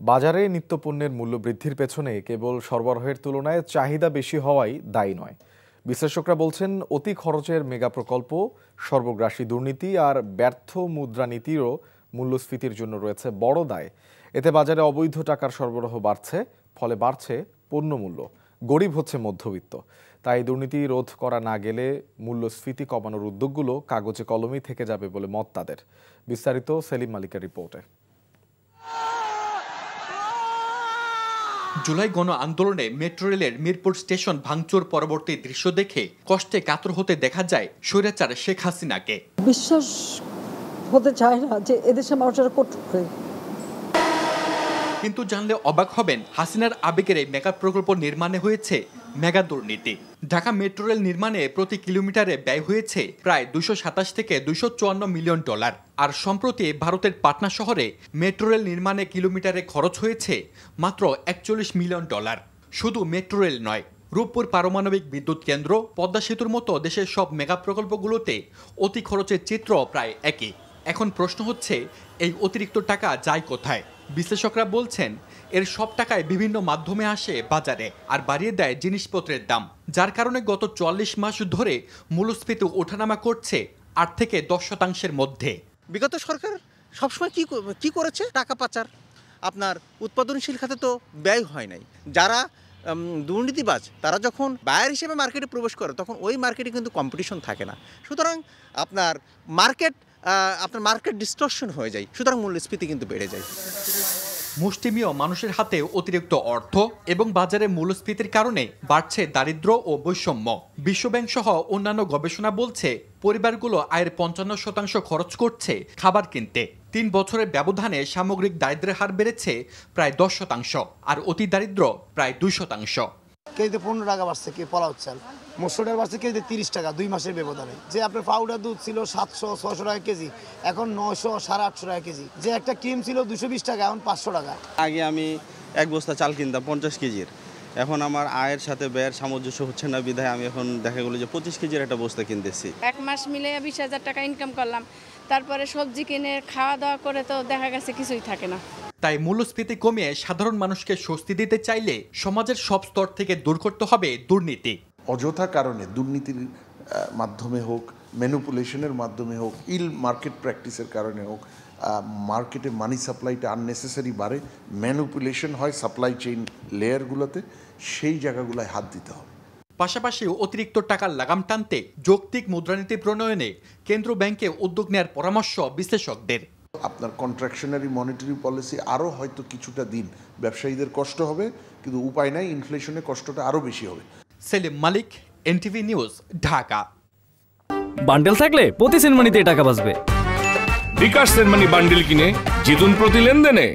বাজারে নিত্যপণ্যের মূল্য বৃদ্ধির পেছনে কেবল সরবরাহের তুলনায় চাহিদা বেশি হওয়াই দায়ী নয়। বিশ্লেষকরা বলছেন, অতি খরচের মেগা প্রকল্প, সর্বগ্রাসী দুর্নীতি আর ব্যর্থ মুদ্রানীতিরও মূল্যস্ফীতির জন্য রয়েছে বড় দায়। এতে বাজারে অবৈধ টাকার সরবরাহ বাড়ছে, ফলে বাড়ছে পণ্যমূল্য, গরিব হচ্ছে মধ্যবিত্ত। তাই দুর্নীতি রোধ করা না গেলে মূল্যস্ফীতি কমানোর উদ্যোগগুলো কাগজে কলমেই থেকে যাবে বলে মত তাদের। বিস্তারিত সেলিম মালিকের রিপোর্টে। জুলাই গণ আন্দোলনে মেট্রো রেলের মিরপুর স্টেশন ভাঙচুর পরবর্তী দৃশ্য দেখে কষ্টে কাতর হতে দেখা যায় স্বৈরাচার শেখ হাসিনাকে। বিশ্বাস হতে চায় না যে এদেশের মানুষেরা করতে। কিন্তু জানলে অবাক হবেন, হাসিনার আবেগের এই মেগা প্রকল্প নির্মাণে হয়েছে মেগা দুর্নীতি। ঢাকা মেট্রো রেল নির্মাণে প্রতি কিলোমিটারে ব্যয় হয়েছে প্রায় 227 থেকে 254 মিলিয়ন ডলার। আর সম্প্রতি ভারতের পাটনা শহরে মেট্রো রেল নির্মাণে কিলোমিটারে খরচ হয়েছে মাত্র 41 মিলিয়ন ডলার। শুধু মেট্রো রেল নয়, রূপপুর পারমাণবিক বিদ্যুৎ কেন্দ্র, পদ্মা সেতুর মতো দেশের সব মেগা প্রকল্পগুলোতে অতি খরচের চিত্র প্রায় একই। এখন প্রশ্ন হচ্ছে, এই অতিরিক্ত টাকা যায় কোথায়? বিশ্লেষকরা বলছেন, এর সব টাকায় বিভিন্ন মাধ্যমে আসে বাজারে আর বাড়িয়ে দেয় জিনিসপত্রের দাম, যার কারণে গত 44 মাস ধরে মূল্যস্ফীতি ওঠানামা করছে 8 থেকে 10% মধ্যে। বিগত সরকার সবসময় কি করেছে? টাকা পাচার। আপনার উৎপাদনশীল খাতে তো ব্যয় হয় নাই। যারা দুর্নীতিবাজ তারা যখন বায়ার হিসেবে মার্কেটে প্রবেশ করে, তখন ওই মার্কেটে কিন্তু কম্পিটিশন থাকে না। সুতরাং আপনার মার্কেট ডিস্টরশন হয়ে যায়, সুতরাং মূল্যস্ফীতি কিন্তু বেড়ে যায়। মুষ্টিমেয় মানুষের হাতে অতিরিক্ত অর্থ এবং বাজারে মূল্যস্ফীতির কারণে বাড়ছে দারিদ্র্য ও বৈষম্য। বিশ্বব্যাংক সহ অন্যান্য গবেষণা বলছে, পরিবারগুলো আয়ের 55% খরচ করছে খাবার কিনতে। 3 বছরের ব্যবধানে সামগ্রিক দারিদ্র্যের হার বেড়েছে প্রায় 10%, আর অতি দারিদ্র প্রায় 2%। কেজিতে 15 টাকা বাড়ছে, কি পোলাও চাল, মসুর ডাল বাড়ছে কেজিতে 30 টাকা 2 মাসের ব্যবধানে। যে আপনার পাউডার দুধ ছিল 700-600 টাকা কেজি, এখন 900-850 টাকা কেজি। যে একটা ক্রিম ছিল 220 টাকা, এখন 500 টাকা। আগে আমি এক বস্তা চাল কিনতাম 50 কেজির, এখন আমার আয়ের সাথে ব্যয়ের সামঞ্জস্য হচ্ছে না, বিধায় আমি এখন দেখা গেলো যে 25 কেজির একটা বস্তা কিনতেছি। এক মাস মিলে 20,000 টাকা ইনকাম করলাম, তারপরে সবজি কিনে খাওয়া দাওয়া করে তো দেখা গেছে কিছুই থাকে না। তাই মূল্যস্ফীতি কমিয়ে সাধারণ মানুষকে স্বস্তি দিতে চাইলে সমাজের সব স্তর থেকে দূর করতে হবে দুর্নীতি। অযথা কারণে দুর্নীতির মাধ্যমে হোক, ম্যানিপুলেশনের মাধ্যমে হোক, মার্কেট প্র্যাকটিসের কারণে হোক, মার্কেটে মানি সাপ্লাইটা আননেসেসারি বাড়ে, ম্যানিপুলেশন হয় সাপ্লাই চেইন লেয়ারগুলোতে, সেই জায়গাগুলোয় হাত দিতে হবে। পাশাপাশি অতিরিক্ত টাকার লাগাম টানতে যৌক্তিক মুদ্রানীতি প্রণয়নে কেন্দ্র ব্যাংকে উদ্যোগ নেওয়ার পরামর্শ বিশ্লেষকদের। আপনার কন্ট্রাকশনারি মনিটারি পলিসি আরও হয়তো কিছুটা দিন ব্যবসায়ীদের কষ্ট হবে, কিন্তু উপায় নাই, ইনফ্লেশনে কষ্টটা আরও বেশি হবে। সেলিম মালিক, এনটিভি নিউজ, ঢাকা। বান্ডেল থাকলে প্রতি সেনমানিতে টাকা বাঁচবে। বিকাশ সেনমানি বান্ডেল কিনে জিতুন প্রতি লেনদেনে।